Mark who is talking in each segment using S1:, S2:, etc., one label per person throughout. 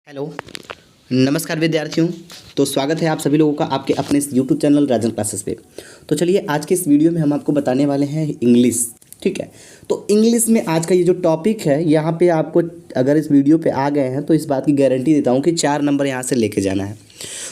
S1: Hello. नमस्कार विद्यार्थियों। तो स्वागत है आप सभी लोगों का आपके अपने इस यूट्यूब चैनल राजन क्लासेस पे। तो चलिए आज के इस वीडियो में हम आपको बताने वाले हैं इंग्लिश। ठीक है, तो इंग्लिश में आज का ये जो टॉपिक है, यहाँ पे आपको अगर इस वीडियो पे आ गए हैं तो इस बात की गारंटी देता हूँ कि 4 नंबर यहाँ से लेके जाना है।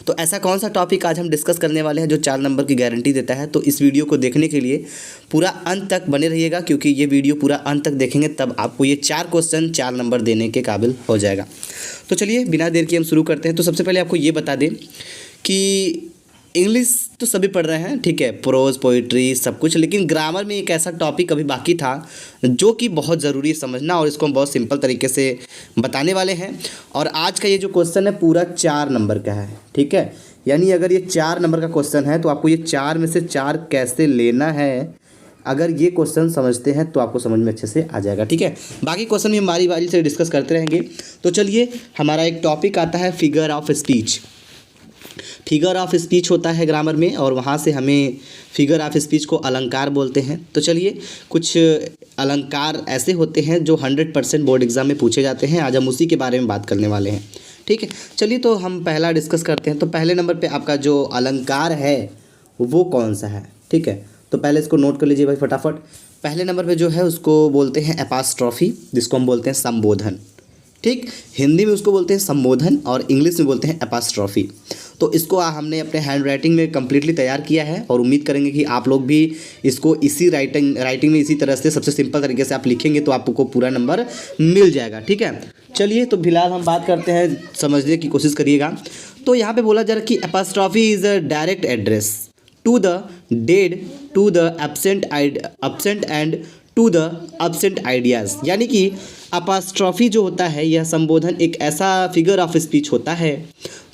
S1: तो ऐसा कौन सा टॉपिक आज हम डिस्कस करने वाले हैं जो 4 नंबर की गारंटी देता है? तो इस वीडियो को देखने के लिए पूरा अंत तक बने रहिएगा, क्योंकि ये वीडियो पूरा अंत तक देखेंगे तब आपको ये 4 क्वेश्चन 4 नंबर देने के काबिल हो जाएगा। तो चलिए बिना देर के हम शुरू करते हैं। तो सबसे पहले आपको ये बता दें कि इंग्लिश तो सभी पढ़ रहे हैं, ठीक है, प्रोज पोइट्री सब कुछ, लेकिन ग्रामर में एक ऐसा टॉपिक अभी बाकी था जो कि बहुत ज़रूरी है समझना, और इसको हम बहुत सिंपल तरीके से बताने वाले हैं। और आज का ये जो क्वेश्चन है पूरा 4 नंबर का है, ठीक है, यानी अगर ये 4 नंबर का क्वेश्चन है तो आपको ये 4 में से 4 कैसे लेना है, अगर ये क्वेश्चन समझते हैं तो आपको समझ में अच्छे से आ जाएगा। ठीक है, बाकी क्वेश्चन भी हम बारी बारी से डिस्कस करते रहेंगे। तो चलिए, हमारा एक टॉपिक आता है figure of speech. Figure of speech होता है ग्रामर में, और वहाँ से हमें फिगर ऑफ स्पीच को अलंकार बोलते हैं। तो चलिए, कुछ अलंकार ऐसे होते हैं जो 100% बोर्ड एग्जाम में पूछे जाते हैं। आज हम उसी के बारे में बात करने वाले हैं। ठीक है, चलिए तो हम पहला डिस्कस करते हैं। तो पहले नंबर पे आपका जो अलंकार है वो कौन सा है? ठीक है, तो पहले इसको नोट कर लीजिए भाई फटाफट। पहले नंबर पे जो है उसको बोलते हैं एपास्ट्रॉफी, जिसको हम बोलते हैं संबोधन। ठीक, हिंदी में उसको बोलते हैं संबोधन और इंग्लिश में बोलते हैं एपास्ट्रॉफी। तो इसको हमने अपने हैंड राइटिंग में कम्प्लीटली तैयार किया है, और उम्मीद करेंगे कि आप लोग भी इसको इसी राइटिंग में इसी तरह से सबसे सिंपल तरीके से आप लिखेंगे तो आपको पूरा नंबर मिल जाएगा। ठीक है, चलिए तो फिलहाल हम बात करते हैं, समझने की कोशिश करिएगा। तो यहाँ पे बोला जा रहा है कि apostrophe is a direct address to the dead, to the absent and to the absent ideas. यानी कि अपास्ट्रॉफी जो होता है, यह संबोधन एक ऐसा फिगर ऑफ स्पीच होता है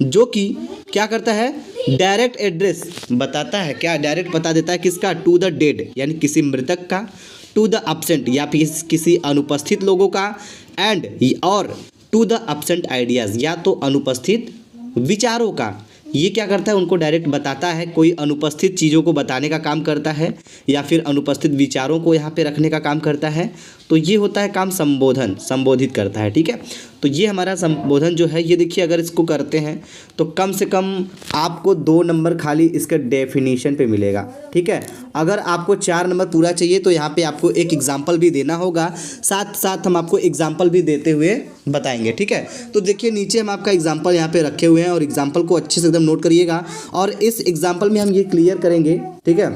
S1: जो कि क्या करता है, डायरेक्ट एड्रेस बताता है। क्या डायरेक्ट बता देता है किसका? टू द डेड, यानी किसी मृतक का, टू द एब्सेंट या फिर किसी अनुपस्थित लोगों का, एंड और टू द एब्सेंट आइडियाज़ या तो अनुपस्थित विचारों का। ये क्या करता है, उनको डायरेक्ट बताता है, कोई अनुपस्थित चीज़ों को बताने का काम करता है या फिर अनुपस्थित विचारों को यहाँ पे रखने का काम करता है। तो ये होता है काम संबोधन, संबोधित करता है। ठीक है, तो ये हमारा संबोधन जो है, ये देखिए अगर इसको करते हैं तो कम से कम आपको 2 नंबर खाली इसके डेफिनेशन पे मिलेगा। ठीक है, अगर आपको 4 नंबर पूरा चाहिए तो यहाँ पे आपको एक एग्जाम्पल भी देना होगा, साथ साथ हम आपको एग्जाम्पल भी देते हुए बताएंगे। ठीक है, तो देखिए नीचे हम आपका एग्जाम्पल यहाँ पे रखे हुए हैं, और एग्जाम्पल को अच्छे से एकदम नोट करिएगा, और इस एग्जाम्पल में हम ये क्लियर करेंगे। ठीक है,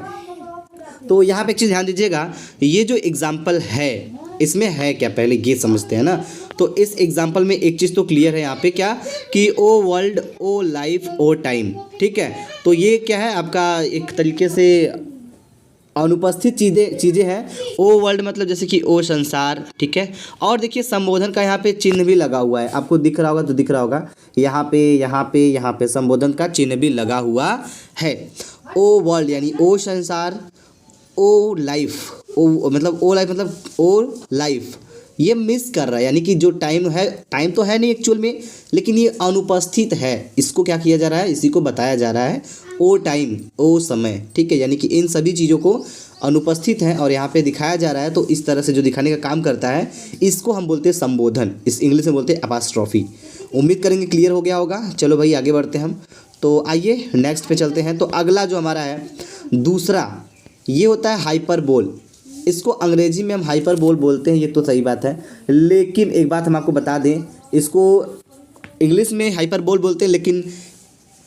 S1: तो यहाँ पे एक चीज़ ध्यान दीजिएगा, ये जो एग्जाम्पल है इसमें है क्या, पहले ये समझते हैं ना। तो इस एग्जाम्पल में एक चीज़ तो क्लियर है यहाँ पे, क्या कि ओ वर्ल्ड, ओ लाइफ, ओ टाइम। ठीक है, तो ये क्या है आपका एक तरीके से अनुपस्थित चीज़ें हैं। ओ वर्ल्ड मतलब जैसे कि ओ संसार। ठीक है, और देखिए संबोधन का यहाँ पे चिन्ह भी लगा हुआ है, आपको दिख रहा होगा तो दिख रहा होगा, यहाँ पे संबोधन का चिन्ह भी लगा हुआ है। ओ वर्ल्ड यानी ओ संसार, ओ लाइफ, ओ मतलब ओ लाइफ, ये मिस कर रहा है, यानी कि जो टाइम है, टाइम तो है नहीं एक्चुअल में, लेकिन ये अनुपस्थित है। इसको क्या किया जा रहा है, इसी को बताया जा रहा है ओ टाइम, ओ समय। ठीक है, यानी कि इन सभी चीज़ों को अनुपस्थित हैं और यहाँ पे दिखाया जा रहा है, तो इस तरह से जो दिखाने का काम करता है इसको हम बोलते हैं संबोधन, इस इंग्लिश में बोलते हैं एपास्ट्रॉफी। उम्मीद करेंगे क्लियर हो गया होगा। चलो भाई आगे बढ़ते हैं हम। तो आइए नेक्स्ट पे चलते हैं। तो अगला जो हमारा है दूसरा, ये होता है हाइपरबोल। इसको अंग्रेजी में हम हाइपरबोल बोलते हैं, ये तो सही बात है, लेकिन एक बात हम आपको बता दें, इसको इंग्लिश में हाइपरबोल बोलते हैं, लेकिन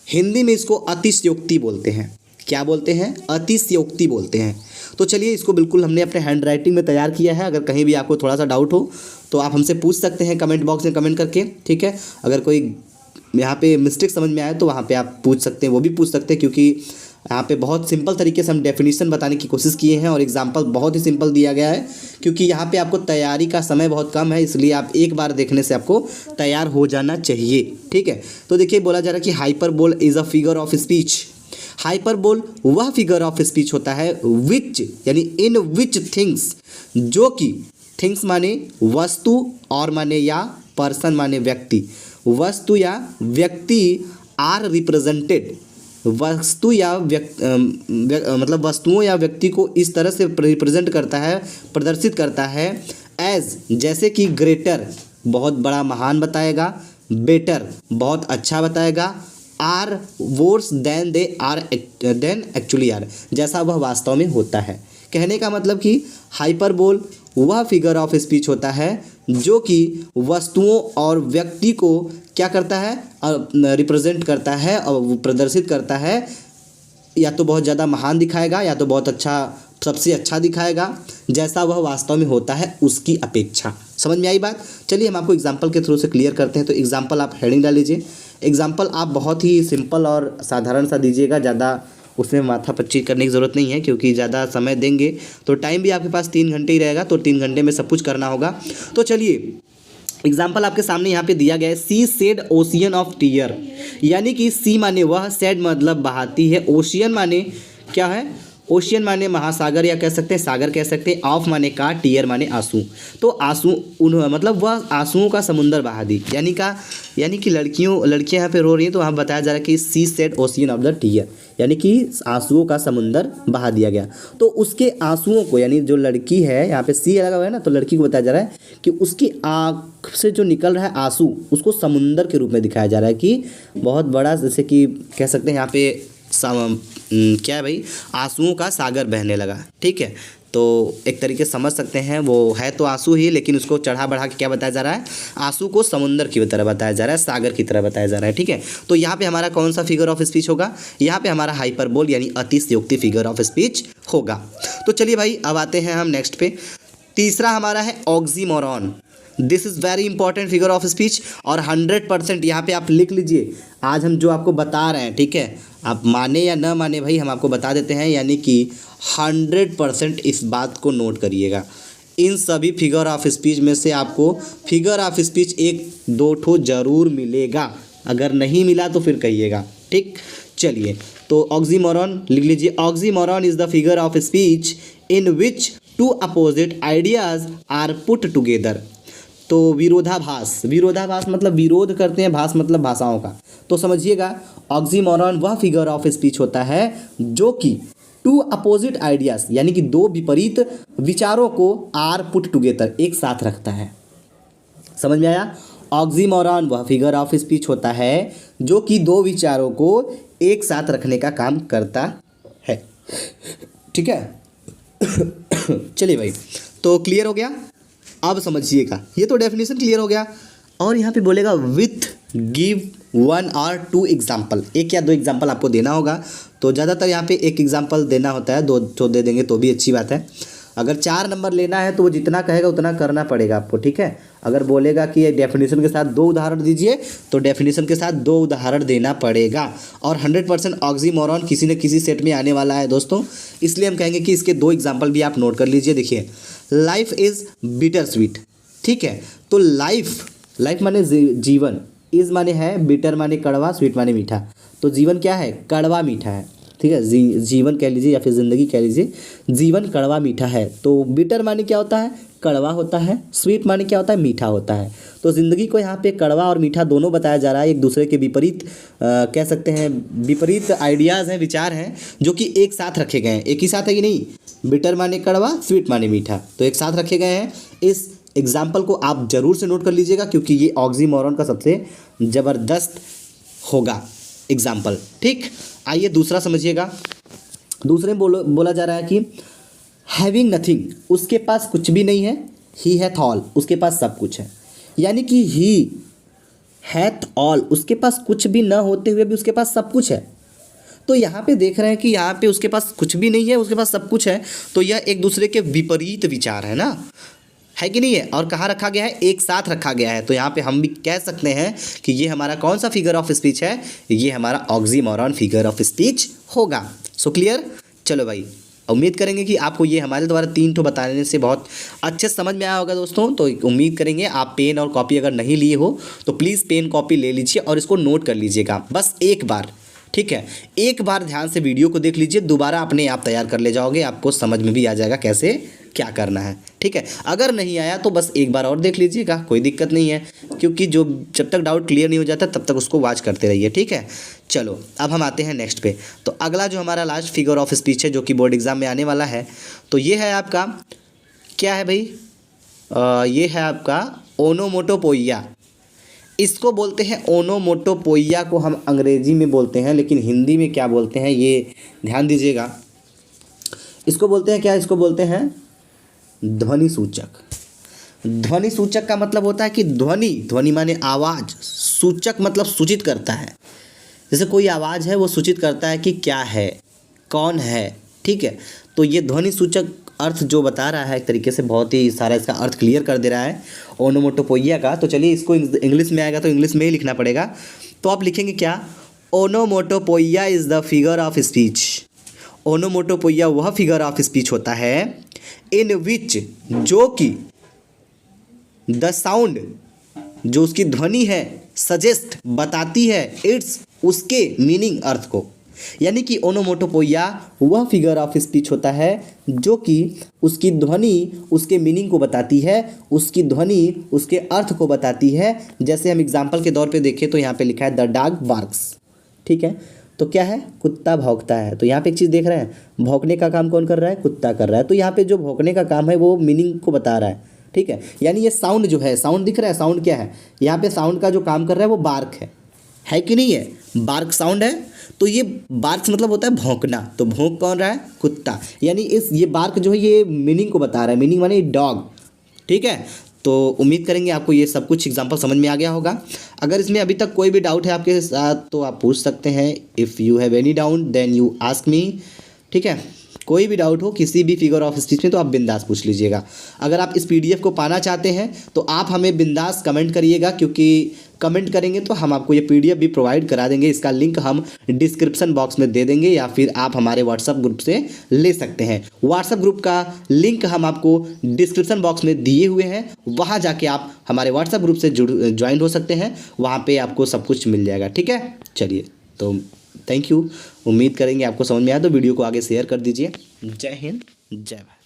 S1: हिंदी में इसको अतिशयोक्ति बोलते हैं। क्या बोलते हैं? अतिशयोक्ति बोलते हैं। तो चलिए, इसको बिल्कुल हमने अपने हैंड राइटिंग में तैयार किया है। अगर कहीं भी आपको थोड़ा सा डाउट हो तो आप हमसे पूछ सकते हैं कमेंट बॉक्स में कमेंट करके। ठीक है, अगर कोई यहाँ पे मिस्टेक समझ में आए तो वहाँ पे आप पूछ सकते हैं, वो भी पूछ सकते हैं, क्योंकि यहाँ पे बहुत सिंपल तरीके से हम डेफिनेशन बताने की कोशिश किए हैं, और एग्जांपल बहुत ही सिंपल दिया गया है, क्योंकि यहाँ पे आपको तैयारी का समय बहुत कम है, इसलिए आप एक बार देखने से आपको तैयार हो जाना चाहिए। ठीक है, तो देखिए बोला जा रहा है कि hyperbole is a figure of speech. Hyperbole वह फिगर ऑफ स्पीच होता है विच यानी इन विच थिंग्स, जो कि थिंग्स माने वस्तु, और माने या पर्सन माने व्यक्ति, वस्तु या व्यक्ति आर रिप्रेजेंटेड, वस्तु या मतलब वस्तुओं या व्यक्ति को इस तरह से रिप्रेजेंट करता है, प्रदर्शित करता है, एज जैसे कि ग्रेटर बहुत बड़ा महान बताएगा, बेटर बहुत अच्छा बताएगा, are worse than they are then actually are जैसा वह वास्तव में होता है। कहने का मतलब कि हाइपरबोल वह फिगर ऑफ स्पीच होता है जो कि वस्तुओं और व्यक्ति को क्या करता है, रिप्रेजेंट करता है और प्रदर्शित करता है, या तो बहुत ज़्यादा महान दिखाएगा या तो बहुत अच्छा, सबसे अच्छा दिखाएगा जैसा वह वास्तव में होता है उसकी अपेक्षा। समझ में आई बात? चलिए हम आपको एग्जाम्पल के थ्रू से क्लियर करते हैं। तो एग्जाम्पल आप हेडिंग डाल लीजिए। एग्जाम्पल आप बहुत ही सिंपल और साधारण सा दीजिएगा, ज़्यादा उसमें माथा पच्ची करने की ज़रूरत नहीं है, क्योंकि ज़्यादा समय देंगे तो टाइम भी आपके पास 3 घंटे ही रहेगा, तो 3 घंटे में सब कुछ करना होगा। तो चलिए एग्जाम्पल आपके सामने यहाँ पे दिया गया है, sea said ocean of tear, यानी कि सी माने वह, सेड मतलब बहाती है, ओशियन माने क्या है, ओशियन माने महासागर या कह सकते हैं सागर कह सकते हैं, ऑफ माने का, टीयर माने आंसू। तो आंसू उन्होंने मतलब वह आंसुओं का समुंदर बहा दी, यानी कि लड़कियां यहाँ पे रो रही हैं, तो वहाँ बताया जा रहा है कि sea said ocean of the tear, यानी कि आंसुओं का समुंदर बहा दिया गया। तो उसके आंसुओं को, यानी जो लड़की है यहाँ पे सी लगा हुआ है ना, तो लड़की को बताया जा रहा है कि उसकी आँख से जो निकल रहा है आंसू, उसको समुंदर के रूप में दिखाया जा रहा है कि बहुत बड़ा, जैसे कि कह सकते हैं यहाँ पे क्या है भाई, आंसुओं का सागर बहने लगा। ठीक है, तो एक तरीके से समझ सकते हैं, वो है तो आंसू ही, लेकिन उसको चढ़ा बढ़ा के क्या बताया जा रहा है, आंसू को समुंदर की तरह बताया जा रहा है, सागर की तरह बताया जा रहा है। ठीक है, तो यहाँ पे हमारा कौन सा फिगर ऑफ स्पीच होगा, यहाँ पे हमारा हाइपरबोल यानी अतिशयोक्ति फिगर ऑफ स्पीच होगा। तो चलिए भाई अब आते हैं हम नेक्स्ट पे। तीसरा हमारा है oxymoron. This is very important figure of speech, और 100% यहाँ पे आप लिख लीजिए। आज हम जो आपको बता रहे हैं, ठीक है, आप माने या न माने भाई हम आपको बता देते हैं, यानी कि 100% इस बात को नोट करिएगा। इन सभी फिगर ऑफ स्पीच में से आपको फिगर ऑफ स्पीच 1-2 ठो जरूर मिलेगा, अगर नहीं मिला तो फिर कहिएगा। ठीक, चलिए तो ऑक्सीमोरॉन लिख लीजिए। Oxymoron is the figure of speech in which 2 opposite ideas are put together. तो विरोधाभास मतलब विरोध करते हैं, भास मतलब भाषाओं का। तो समझिएगा ऑक्सीमोरॉन वह फिगर ऑफ स्पीच होता है जो कि 2 अपोजिट आइडियाज यानी कि 2 विपरीत विचारों को आर पुट टुगेदर एक साथ रखता है। समझ में आया? ऑक्सीमोरॉन वह फिगर ऑफ स्पीच होता है जो कि 2 विचारों को एक साथ रखने का काम करता है। ठीक है चलिए भाई, तो क्लियर हो गया। अब समझिएगा, ये तो डेफिनेशन क्लियर हो गया, और यहाँ पे बोलेगा विथ गिव 1 और 2 एग्जाम्पल। 1 या 2 एग्जाम्पल आपको देना होगा, तो ज़्यादातर यहाँ पे 1 एग्जाम्पल देना होता है, 2 तो दे देंगे तो भी अच्छी बात है। अगर 4 नंबर लेना है तो वो जितना कहेगा उतना करना पड़ेगा आपको। ठीक है, अगर बोलेगा कि डेफिनेशन के साथ 2 उदाहरण दीजिए तो डेफिनेशन के साथ 2 उदाहरण देना पड़ेगा। और 100% ऑक्सीमोरॉन किसी न किसी सेट में आने वाला है दोस्तों, इसलिए हम कहेंगे कि इसके 2 एग्जाम्पल भी आप नोट कर लीजिए। देखिए, लाइफ इज़ बिटर स्वीट। ठीक है, तो लाइफ माने जीवन, इज़ माने है, बिटर माने कड़वा, स्वीट माने मीठा। तो जीवन क्या है? कड़वा मीठा है। ठीक है, जीवन कह लीजिए या फिर ज़िंदगी कह लीजिए, जीवन कड़वा मीठा है। तो बिटर माने क्या होता है? कड़वा होता है। स्वीट माने क्या होता है? मीठा होता है। तो ज़िंदगी को यहाँ पे कड़वा और मीठा दोनों बताया जा रहा है, एक दूसरे के विपरीत कह सकते हैं, विपरीत आइडियाज़ हैं, विचार हैं, जो कि एक साथ रखे गए हैं। एक ही साथ है कि नहीं? बिटर माने कड़वा, स्वीट माने मीठा, तो एक साथ रखे गए हैं। इस एग्जाम्पल को आप ज़रूर से नोट कर लीजिएगा, क्योंकि ये ऑक्सीमोरॉन का सबसे ज़बरदस्त होगा एग्जाम्पल। ठीक, आइए दूसरा समझिएगा। दूसरे में बोला जा रहा है कि हैविंग नथिंग, उसके पास कुछ भी नहीं है, ही हैथ ऑल, उसके पास सब कुछ है। यानी कि ही हैथ ऑल, उसके पास कुछ भी न होते हुए भी उसके पास सब कुछ है। तो यहाँ पे देख रहे हैं कि यहाँ पे उसके पास कुछ भी नहीं है, उसके पास सब कुछ है, तो यह एक दूसरे के विपरीत विचार है ना, है कि नहीं है? और कहाँ रखा गया है? एक साथ रखा गया है। तो यहाँ पे हम भी कह सकते हैं कि ये हमारा कौन सा फिगर ऑफ स्पीच है? ये हमारा ऑक्सीमोरॉन फिगर ऑफ स्पीच होगा। So clear? चलो भाई, उम्मीद करेंगे कि आपको ये हमारे द्वारा 3 ठो बताने से बहुत अच्छे समझ में आया होगा दोस्तों। तो उम्मीद करेंगे आप पेन और कॉपी अगर नहीं लिए हो तो प्लीज़ पेन कॉपी ले लीजिए और इसको नोट कर लीजिएगा बस एक बार। ठीक है, एक बार ध्यान से वीडियो को देख लीजिए, दोबारा अपने आप तैयार कर ले जाओगे, आपको समझ में भी आ जाएगा कैसे क्या करना है। ठीक है, अगर नहीं आया तो बस एक बार और देख लीजिएगा, कोई दिक्कत नहीं है, क्योंकि जब तक डाउट क्लियर नहीं हो जाता तब तक उसको वॉच करते रहिए। ठीक है, चलो अब हम आते हैं नेक्स्ट पे। तो अगला जो हमारा लास्ट फिगर ऑफ स्पीच है जो कि बोर्ड एग्जाम में आने वाला है, तो ये है आपका क्या है भाई? ये है आपका ओनोमोटोपोइया। इसको बोलते हैं ओनोमोटोपोइया को हम अंग्रेजी में बोलते हैं, लेकिन हिंदी में क्या बोलते हैं ये ध्यान दीजिएगा। इसको बोलते हैं क्या, इसको बोलते हैं ध्वनि सूचक। ध्वनि सूचक का मतलब होता है कि ध्वनि माने आवाज़, सूचक मतलब सूचित करता है। जैसे कोई आवाज़ है वो सूचित करता है कि क्या है, कौन है, ठीक है। तो ये ध्वनि सूचक अर्थ जो बता रहा है एक तरीके से बहुत ही सारा इसका अर्थ क्लियर कर दे रहा है ओनोमोटोपोइया का। तो चलिए इसको इंग्लिश में आएगा तो इंग्लिश में ही लिखना पड़ेगा। तो आप लिखेंगे क्या, onomatopoeia is the figure of speech. Onomatopoeia वह फिगर ऑफ स्पीच होता है इन विच, जो कि द साउंड, जो उसकी ध्वनि है, सजेस्ट बताती है, इट्स उसके मीनिंग अर्थ को। यानी कि ओनोमोटोपोइया वह फिगर ऑफ स्पीच होता है जो कि उसकी ध्वनि उसके मीनिंग को बताती है, उसकी ध्वनि उसके अर्थ को बताती है। जैसे हम एग्जांपल के तौर पे देखें तो यहाँ पे लिखा है द डॉग बार्क्स, ठीक है। तो क्या है, कुत्ता भौंकता है। तो यहाँ पे एक चीज़ देख रहे हैं, भौंकने का काम कौन कर रहा है, कुत्ता कर रहा है। तो यहाँ पे जो भौंकने का काम है वो मीनिंग को बता रहा है, ठीक है। यानी ये साउंड जो है, साउंड दिख रहा है, साउंड क्या है, यहाँ पे साउंड का जो काम कर रहा है वो बार्क है कि नहीं है, बार्क साउंड है। तो ये बार्क मतलब होता है भौंकना। तो भौंक कौन रहा है, कुत्ता। यानी ये बार्क जो है ये मीनिंग को बता रहा है, मीनिंग माने डॉग, ठीक है। तो उम्मीद करेंगे आपको ये सब कुछ एग्जांपल समझ में आ गया होगा। अगर इसमें अभी तक कोई भी डाउट है आपके साथ तो आप पूछ सकते हैं। If you have any doubt then you ask me, ठीक है। कोई भी डाउट हो किसी भी फिगर ऑफ स्पीच में तो आप बिंदास पूछ लीजिएगा। अगर आप इस पीडीएफ को पाना चाहते हैं तो आप हमें बिंदास कमेंट करिएगा, क्योंकि कमेंट करेंगे तो हम आपको ये पीडीएफ भी प्रोवाइड करा देंगे। इसका लिंक हम डिस्क्रिप्शन बॉक्स में दे देंगे या फिर आप हमारे व्हाट्सएप ग्रुप से ले सकते हैं। व्हाट्सएप ग्रुप का लिंक हम आपको डिस्क्रिप्शन बॉक्स में दिए हुए हैं, वहाँ जाके आप हमारे व्हाट्सएप ग्रुप से ज्वाइन हो सकते हैं। वहाँ पर आपको सब कुछ मिल जाएगा, ठीक है। चलिए तो थैंक यू, उम्मीद करेंगे आपको समझ में आया। तो वीडियो को आगे शेयर कर दीजिए। जय हिंद, जय भारत।